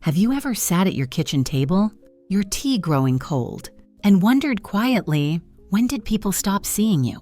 Have you ever sat at your kitchen table, your tea growing cold, and wondered quietly, when did people stop seeing you?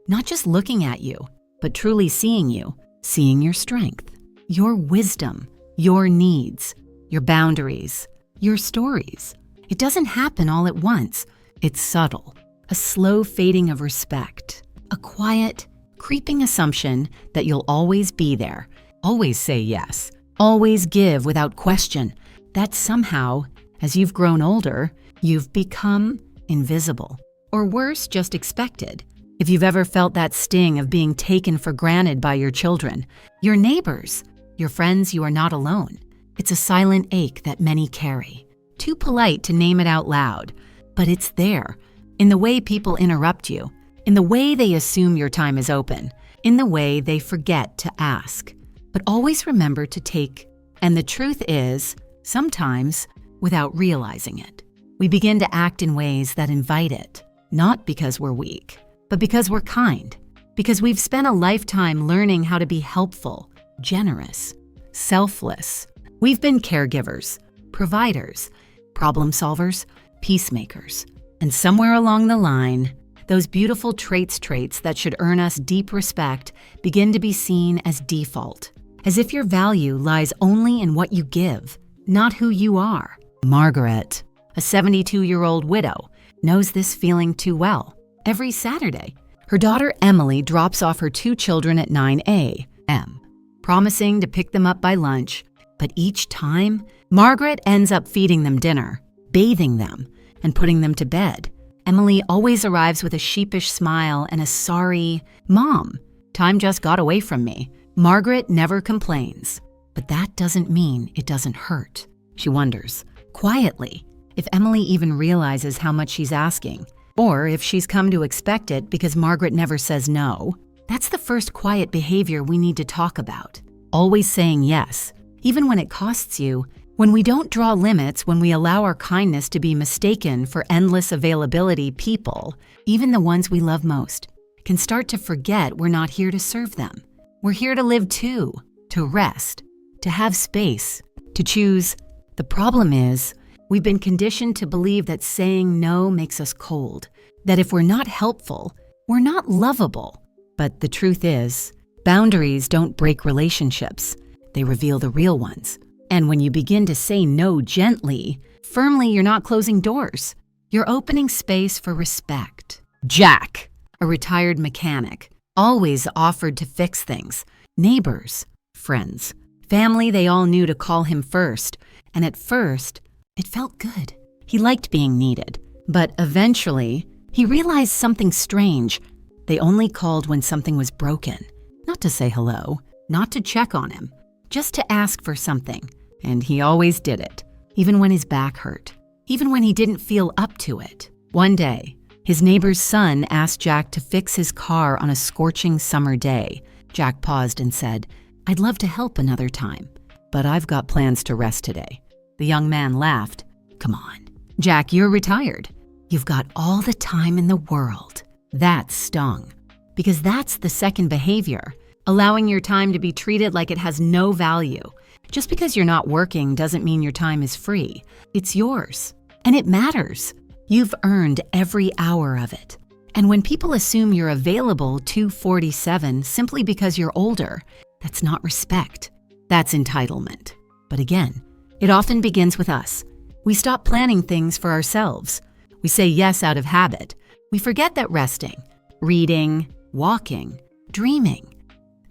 Not just looking at you, but truly seeing you, seeing your strength, your wisdom, your needs, your boundaries, your stories. It doesn't happen all at once. It's subtle, a slow fading of respect, a quiet, creeping assumption that you'll always be there, always say yes, always give without question, that somehow, as you've grown older, you've become invisible, or worse, just expected. If you've ever felt that sting of being taken for granted by your children, your neighbors, your friends, you are not alone. It's a silent ache that many carry. Too polite to name it out loud, but it's there, in the way people interrupt you, in the way they assume your time is open, in the way they forget to ask. But always remember to take, and the truth is, sometimes without realizing it. We begin to act in ways that invite it, not because we're weak, but because we're kind, because we've spent a lifetime learning how to be helpful, generous, selfless. We've been caregivers, providers, problem solvers, peacemakers. And somewhere along the line, those beautiful traits that should earn us deep respect begin to be seen as default, as if your value lies only in what you give, not who you are. Margaret, a 72-year-old widow, knows this feeling too well. Every Saturday, her daughter Emily drops off her 2 children at 9 a.m., promising to pick them up by lunch. But each time, Margaret ends up feeding them dinner, bathing them, and putting them to bed. Emily always arrives with a sheepish smile and a sorry, "Mom, time just got away from me." Margaret never complains, but that doesn't mean it doesn't hurt. She wonders, quietly, if Emily even realizes how much she's asking, or if she's come to expect it because Margaret never says no. That's the first quiet behavior we need to talk about. Always saying yes, even when it costs you. When we don't draw limits, when we allow our kindness to be mistaken for endless availability, people, even the ones we love most, can start to forget we're not here to serve them. We're here to live too, to rest, to have space, to choose. The problem is, we've been conditioned to believe that saying no makes us cold, that if we're not helpful, we're not lovable. But the truth is, boundaries don't break relationships. They reveal the real ones. And when you begin to say no gently, firmly, you're not closing doors. You're opening space for respect. Jack, a retired mechanic, always offered to fix things. Neighbors, friends, family, they all knew to call him first. And at first, it felt good. He liked being needed. But eventually, he realized something strange. They only called when something was broken. Not to say hello, not to check on him, just to ask for something. And he always did it, even when his back hurt, even when he didn't feel up to it. One day, his neighbor's son asked Jack to fix his car on a scorching summer day. Jack paused and said, "I'd love to help another time, but I've got plans to rest today." The young man laughed. "Come on, Jack, you're retired. You've got all the time in the world." That stung, because that's the second behavior, allowing your time to be treated like it has no value. Just because you're not working doesn't mean your time is free. It's yours, and it matters. You've earned every hour of it. And when people assume you're available 247 simply because you're older, that's not respect. That's entitlement. But again, it often begins with us. We stop planning things for ourselves. We say yes out of habit. We forget that resting, reading, walking, dreaming,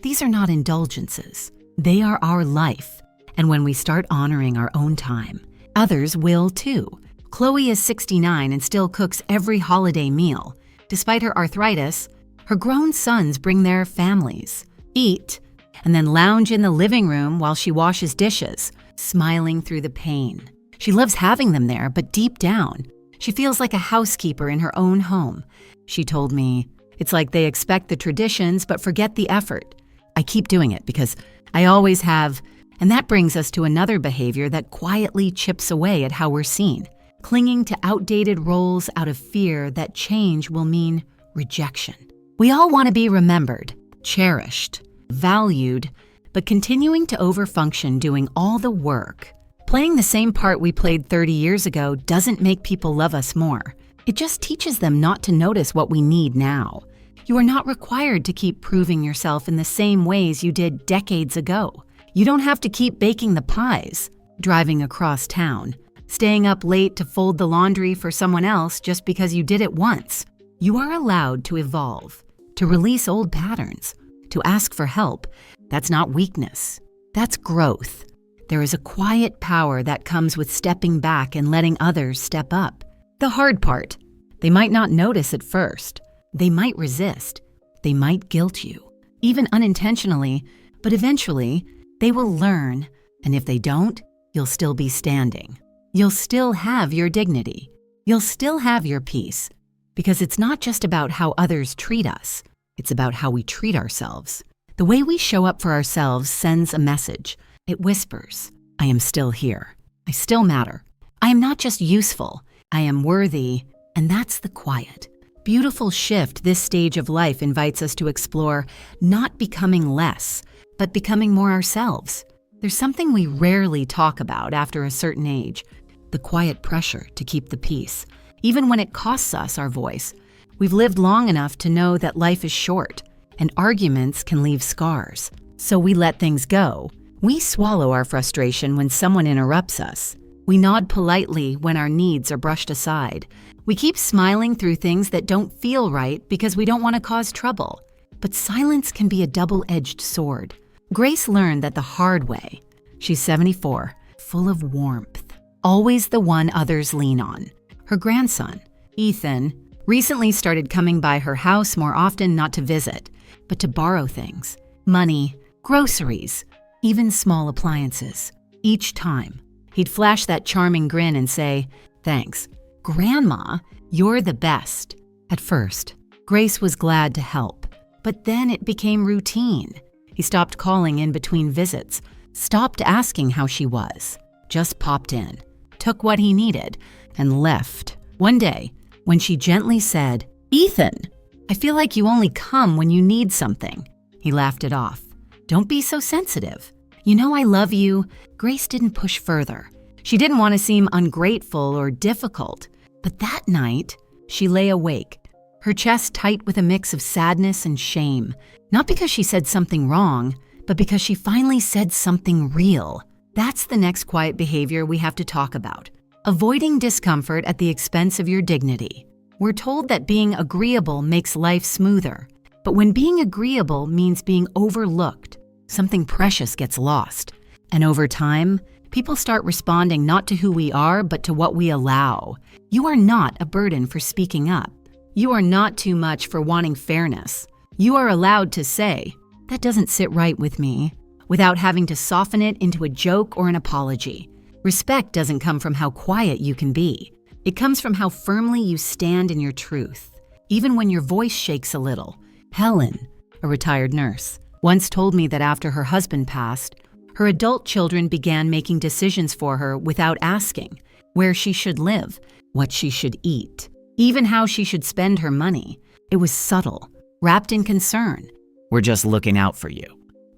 these are not indulgences. They are our life. And when we start honoring our own time, others will too. Chloe is 69 and still cooks every holiday meal. Despite her arthritis, her grown sons bring their families, eat, and then lounge in the living room while she washes dishes, smiling through the pain. She loves having them there, but deep down, she feels like a housekeeper in her own home. She told me, "It's like they expect the traditions but forget the effort." I keep doing it because I always have, and that brings us to another behavior that quietly chips away at how we're seen. Clinging to outdated roles out of fear that change will mean rejection. We all want to be remembered, cherished, valued, but continuing to overfunction doing all the work Playing the same part we played 30 years ago doesn't make people love us more. It just teaches them not to notice what we need now. You are not required to keep proving yourself in the same ways you did decades ago. You don't have to keep baking the pies, driving across town, staying up late to fold the laundry for someone else just because you did it once. You are allowed to evolve, to release old patterns, to ask for help. That's not weakness. That's growth. There is a quiet power that comes with stepping back and letting others step up. The hard part, they might not notice at first. They might resist. They might guilt you, even unintentionally, but eventually they will learn, and if they don't, you'll still be standing. You'll still have your dignity. You'll still have your peace, because it's not just about how others treat us. It's about how we treat ourselves. The way we show up for ourselves sends a message. It whispers, I am still here. I still matter. I am not just useful. I am worthy, and that's the quiet, beautiful shift this stage of life invites us to explore, not becoming less, but becoming more ourselves. There's something we rarely talk about after a certain age, the quiet pressure to keep the peace, even when it costs us our voice. We've lived long enough to know that life is short, and arguments can leave scars. So we let things go. We swallow our frustration when someone interrupts us. We nod politely when our needs are brushed aside. We keep smiling through things that don't feel right because we don't want to cause trouble. But silence can be a double-edged sword. Grace learned that the hard way. She's 74, full of warmth, always the one others lean on. Her grandson, Ethan, recently started coming by her house more often, not to visit, but to borrow things, money, groceries, even small appliances. Each time, he'd flash that charming grin and say, "Thanks. Grandma, you're the best." At first, Grace was glad to help, but then it became routine. He stopped calling in between visits, stopped asking how she was, just popped in, took what he needed, and left. One day, when she gently said, "Ethan, I feel like you only come when you need something," he laughed it off. "Don't be so sensitive. You know I love you." Grace didn't push further. She didn't want to seem ungrateful or difficult. But that night, she lay awake, her chest tight with a mix of sadness and shame. Not because she said something wrong, but because she finally said something real. That's the next quiet behavior we have to talk about. Avoiding discomfort at the expense of your dignity. We're told that being agreeable makes life smoother. But when being agreeable means being overlooked, something precious gets lost. And over time, people start responding not to who we are, but to what we allow. You are not a burden for speaking up. You are not too much for wanting fairness. You are allowed to say, "That doesn't sit right with me," without having to soften it into a joke or an apology. Respect doesn't come from how quiet you can be. It comes from how firmly you stand in your truth, even when your voice shakes a little. Helen, a retired nurse, once told me that after her husband passed, her adult children began making decisions for her without asking where she should live, what she should eat, even how she should spend her money. It was subtle, wrapped in concern. "We're just looking out for you,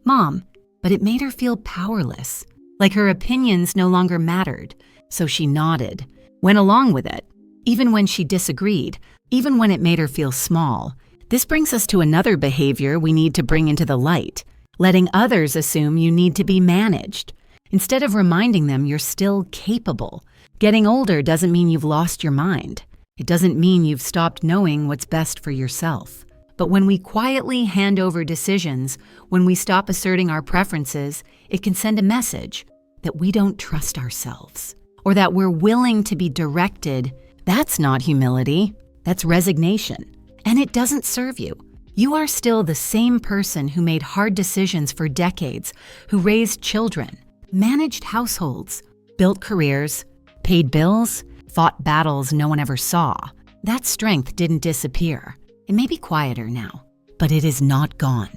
Mom," but it made her feel powerless, like her opinions no longer mattered. So she nodded, went along with it, even when she disagreed, even when it made her feel small. This brings us to another behavior we need to bring into the light. Letting others assume you need to be managed, instead of reminding them you're still capable. Getting older doesn't mean you've lost your mind. It doesn't mean you've stopped knowing what's best for yourself. But when we quietly hand over decisions, when we stop asserting our preferences, it can send a message that we don't trust ourselves, or that we're willing to be directed. That's not humility. That's resignation. And it doesn't serve you. You are still the same person who made hard decisions for decades, who raised children, managed households, built careers, paid bills, fought battles no one ever saw. That strength didn't disappear. It may be quieter now, but it is not gone.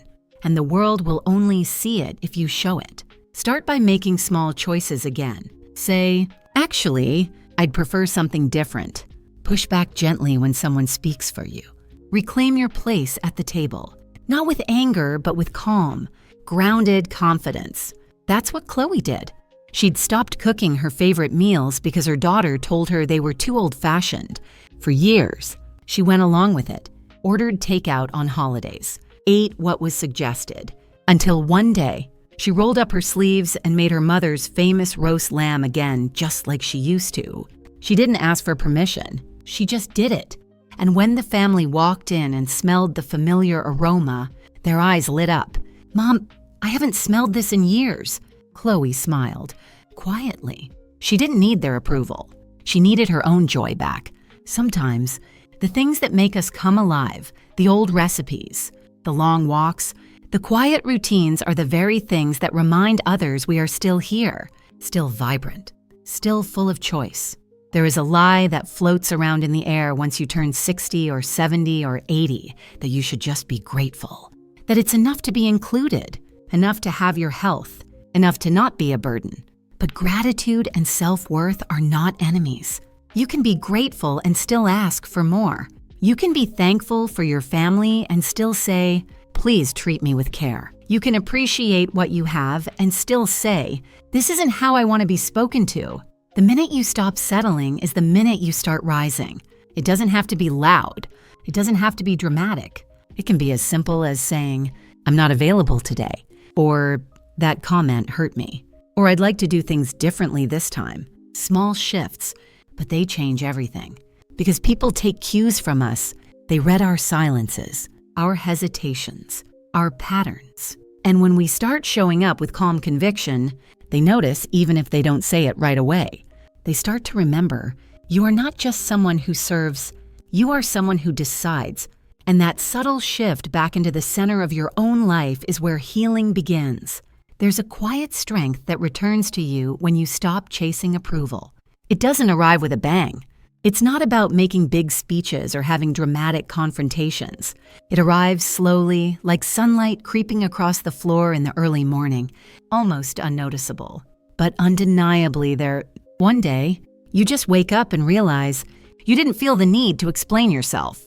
And the world will only see it if you show it. Start by making small choices again. Say, "Actually, I'd prefer something different." Push back gently when someone speaks for you. Reclaim your place at the table, not with anger, but with calm, grounded confidence. That's what Chloe did. She'd stopped cooking her favorite meals because her daughter told her they were too old-fashioned. For years, she went along with it, ordered takeout on holidays, ate what was suggested, until one day, she rolled up her sleeves and made her mother's famous roast lamb again just like she used to. She didn't ask for permission, she just did it. And when the family walked in and smelled the familiar aroma, their eyes lit up. "Mom, I haven't smelled this in years." Chloe smiled, quietly. She didn't need their approval. She needed her own joy back. Sometimes, the things that make us come alive, the old recipes, the long walks, the quiet routines are the very things that remind others we are still here, still vibrant, still full of choice. There is a lie that floats around in the air once you turn 60 or 70 or 80 that you should just be grateful, that it's enough to be included, enough to have your health, enough to not be a burden. But gratitude and self-worth are not enemies. You can be grateful and still ask for more. You can be thankful for your family and still say, "Please treat me with care." You can appreciate what you have and still say, "This isn't how I want to be spoken to." The minute you stop settling is the minute you start rising. It doesn't have to be loud. It doesn't have to be dramatic. It can be as simple as saying, "I'm not available today," or "That comment hurt me," or "I'd like to do things differently this time." Small shifts, but they change everything. Because people take cues from us. They read our silences, our hesitations, our patterns. And when we start showing up with calm conviction, they notice even if they don't say it right away. They start to remember, you are not just someone who serves, you are someone who decides. And that subtle shift back into the center of your own life is where healing begins. There's a quiet strength that returns to you when you stop chasing approval. It doesn't arrive with a bang. It's not about making big speeches or having dramatic confrontations. It arrives slowly, like sunlight creeping across the floor in the early morning, almost unnoticeable. But undeniably there, one day, you just wake up and realize you didn't feel the need to explain yourself.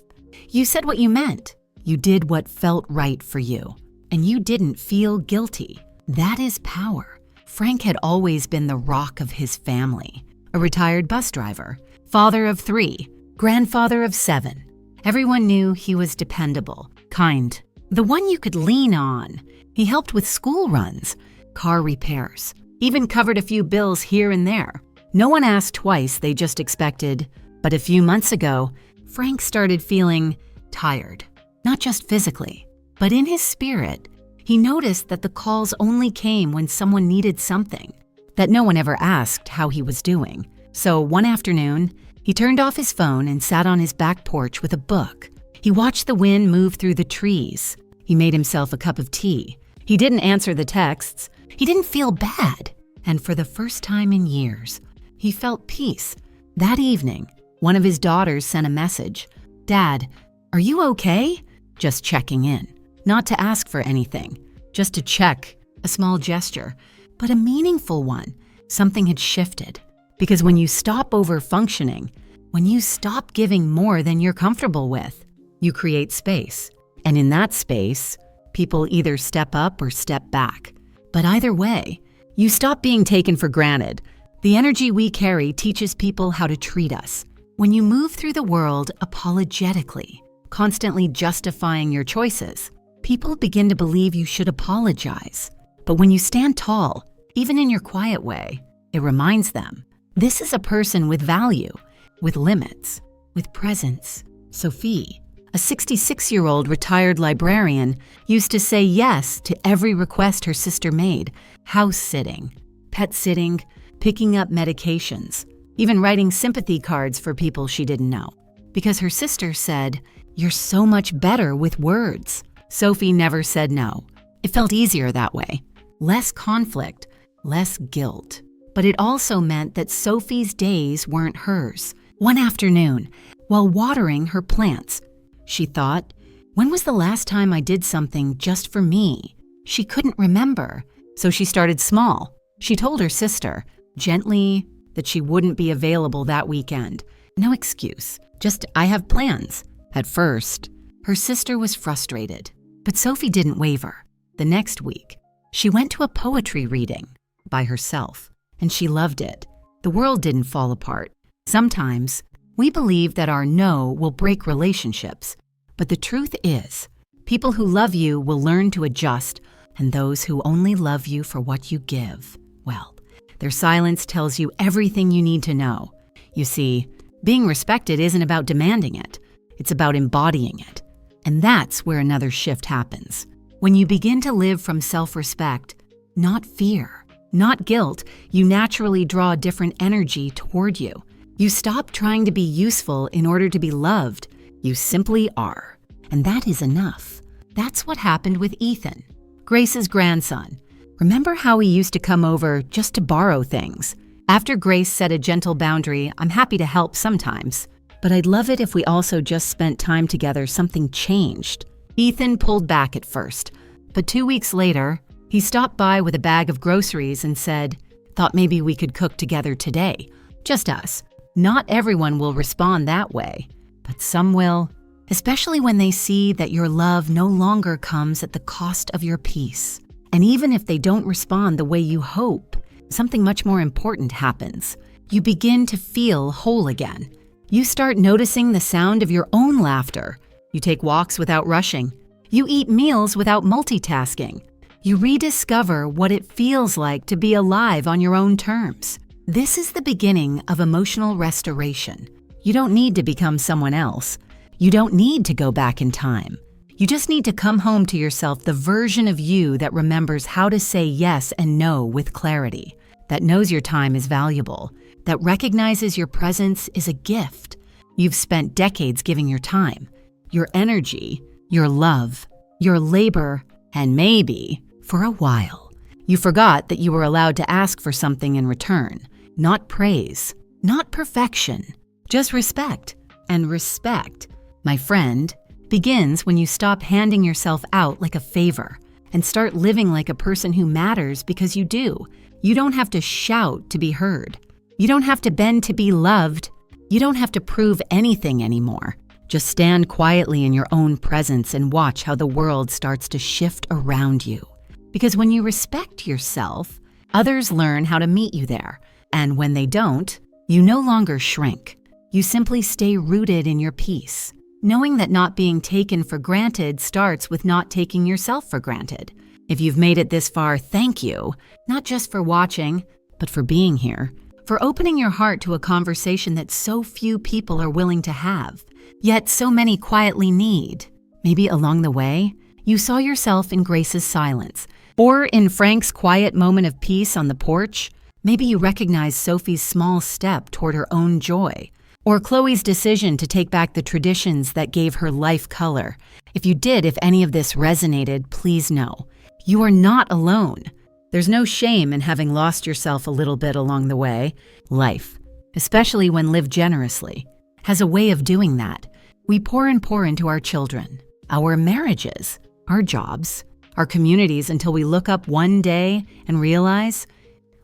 You said what you meant. You did what felt right for you. And you didn't feel guilty. That is power. Frank had always been the rock of his family. A retired bus driver, father of 3, grandfather of 7. Everyone knew he was dependable, kind, the one you could lean on. He helped with school runs, car repairs, even covered a few bills here and there. No one asked twice, they just expected. But a few months ago, Frank started feeling tired, not just physically, but in his spirit. He noticed that the calls only came when someone needed something, that no one ever asked how he was doing. So one afternoon, he turned off his phone and sat on his back porch with a book. He watched the wind move through the trees. He made himself a cup of tea. He didn't answer the texts. He didn't feel bad. And for the first time in years, he felt peace. That evening, one of his daughters sent a message. "Dad, are you okay?" Just checking in. Not to ask for anything, just to check, a small gesture, but a meaningful one. Something had shifted. Because when you stop over-functioning, when you stop giving more than you're comfortable with, you create space. And in that space, people either step up or step back. But either way, you stop being taken for granted. The energy we carry teaches people how to treat us. When you move through the world apologetically, constantly justifying your choices, people begin to believe you should apologize. But when you stand tall, even in your quiet way, it reminds them, this is a person with value, with limits, with presence. Sophie, a 66-year-old retired librarian, used to say yes to every request her sister made. House sitting, pet sitting, picking up medications, even writing sympathy cards for people she didn't know. Because her sister said, "You're so much better with words." Sophie never said no. It felt easier that way. Less conflict, less guilt. But it also meant that Sophie's days weren't hers. One afternoon, while watering her plants, she thought, when was the last time I did something just for me? She couldn't remember, so she started small. She told her sister, gently, that she wouldn't be available that weekend. No excuse, just I have plans. At first, her sister was frustrated, but Sophie didn't waver. The next week, she went to a poetry reading by herself. and she loved it. The world didn't fall apart. Sometimes, we believe that our no will break relationships, but the truth is, people who love you will learn to adjust, and those who only love you for what you give, well, their silence tells you everything you need to know. You see, being respected isn't about demanding it. It's about embodying it. And that's where another shift happens. When you begin to live from self-respect, not fear, not guilt, you naturally draw a different energy toward you. You stop trying to be useful in order to be loved. You simply are. And that is enough. That's what happened with Ethan, Grace's grandson. Remember how he used to come over just to borrow things? After Grace set a gentle boundary, I'm happy to help sometimes, but I'd love it if we also just spent time together. Something changed. Ethan pulled back at first, but 2 weeks later, he stopped by with a bag of groceries and said, "Thought maybe we could cook together today. Just us." Not everyone will respond that way, but some will, especially when they see that your love no longer comes at the cost of your peace. And even if they don't respond the way you hope, something much more important happens. You begin to feel whole again. You start noticing the sound of your own laughter. You take walks without rushing. You eat meals without multitasking. You rediscover what it feels like to be alive on your own terms. This is the beginning of emotional restoration. You don't need to become someone else. You don't need to go back in time. You just need to come home to yourself, the version of you that remembers how to say yes and no with clarity, that knows your time is valuable, that recognizes your presence is a gift. You've spent decades giving your time, your energy, your love, your labor, and maybe, for a while, you forgot that you were allowed to ask for something in return. Not praise, not perfection, just respect. And respect, my friend, begins when you stop handing yourself out like a favor and start living like a person who matters because you do. You don't have to shout to be heard. You don't have to bend to be loved. You don't have to prove anything anymore. Just stand quietly in your own presence and watch how the world starts to shift around you. Because when you respect yourself, others learn how to meet you there. And when they don't, you no longer shrink. You simply stay rooted in your peace, knowing that not being taken for granted starts with not taking yourself for granted. If you've made it this far, thank you, not just for watching, but for being here, for opening your heart to a conversation that so few people are willing to have, yet so many quietly need. Maybe along the way, you saw yourself in Grace's silence, or in Frank's quiet moment of peace on the porch. Maybe you recognized Sophie's small step toward her own joy, or Chloe's decision to take back the traditions that gave her life color. If you did, if any of this resonated, please know, you are not alone. There's no shame in having lost yourself a little bit along the way. Life, especially when lived generously, has a way of doing that. We pour and pour into our children, our marriages, our jobs, our communities until we look up one day and realize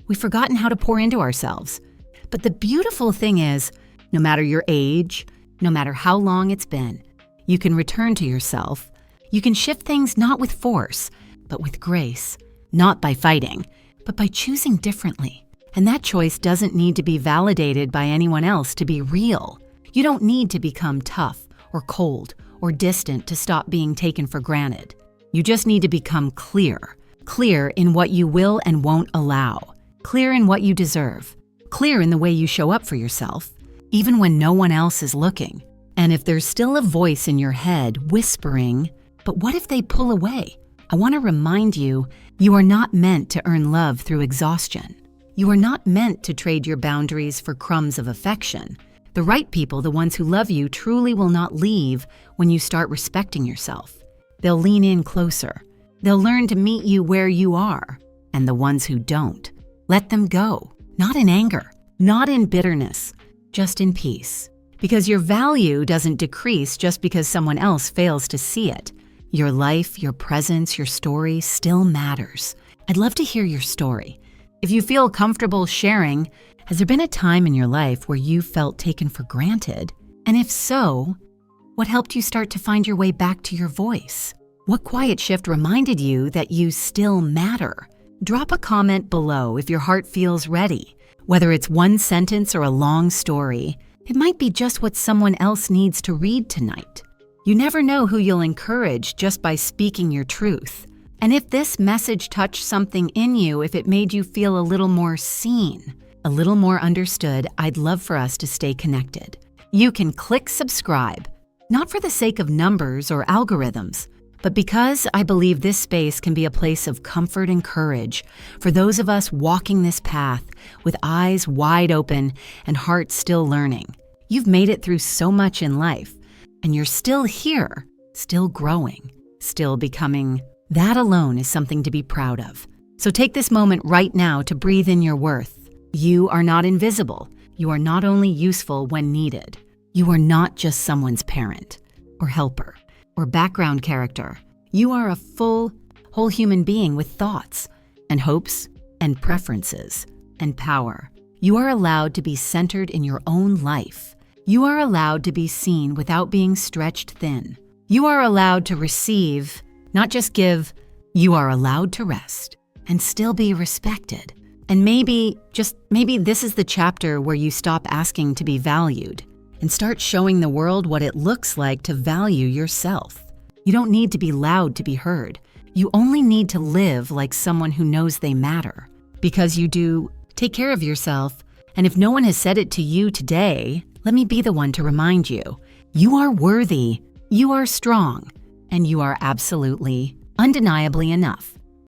we've forgotten how to pour into ourselves. But the beautiful thing is, no matter your age, no matter how long it's been, you can return to yourself. You can shift things not with force, but with grace, not by fighting, but by choosing differently. And that choice doesn't need to be validated by anyone else to be real. You don't need to become tough or cold or distant to stop being taken for granted. You just need to become clear in what you will and won't allow, clear in what you deserve, clear in the way you show up for yourself, even when no one else is looking. And if there's still a voice in your head whispering, but what if they pull away? I want to remind you, you are not meant to earn love through exhaustion. You are not meant to trade your boundaries for crumbs of affection. The right people, the ones who love you, truly will not leave when you start respecting yourself. They'll lean in closer. They'll learn to meet you where you are. And the ones who don't, let them go. Not in anger, not in bitterness, just in peace. Because your value doesn't decrease just because someone else fails to see it. Your life, your presence, your story still matters. I'd love to hear your story. If you feel comfortable sharing, has there been a time in your life where you felt taken for granted? And if so, what helped you start to find your way back to your voice? What quiet shift reminded you that you still matter? Drop a comment below if your heart feels ready. Whether it's one sentence or a long story, it might be just what someone else needs to read tonight. You never know who you'll encourage just by speaking your truth. And if this message touched something in you, if it made you feel a little more seen, a little more understood, I'd love for us to stay connected. You can click subscribe, not for the sake of numbers or algorithms, but because I believe this space can be a place of comfort and courage for those of us walking this path with eyes wide open and hearts still learning. You've made it through so much in life, and you're still here, still growing, still becoming. That alone is something to be proud of. So take this moment right now to breathe in your worth. You are not invisible. You are not only useful when needed. You are not just someone's parent or helper or background character. You are a whole human being with thoughts and hopes and preferences and power. You are allowed to be centered in your own life. You are allowed to be seen without being stretched thin. You are allowed to receive, not just give. You are allowed to rest and still be respected. And maybe this is the chapter where you stop asking to be valued and start showing the world what it looks like to value yourself. You don't need to be loud to be heard. You only need to live like someone who knows they matter. Because you do. Take care of yourself. And if no one has said it to you today, let me be the one to remind you. You are worthy, you are strong, and you are absolutely, undeniably enough.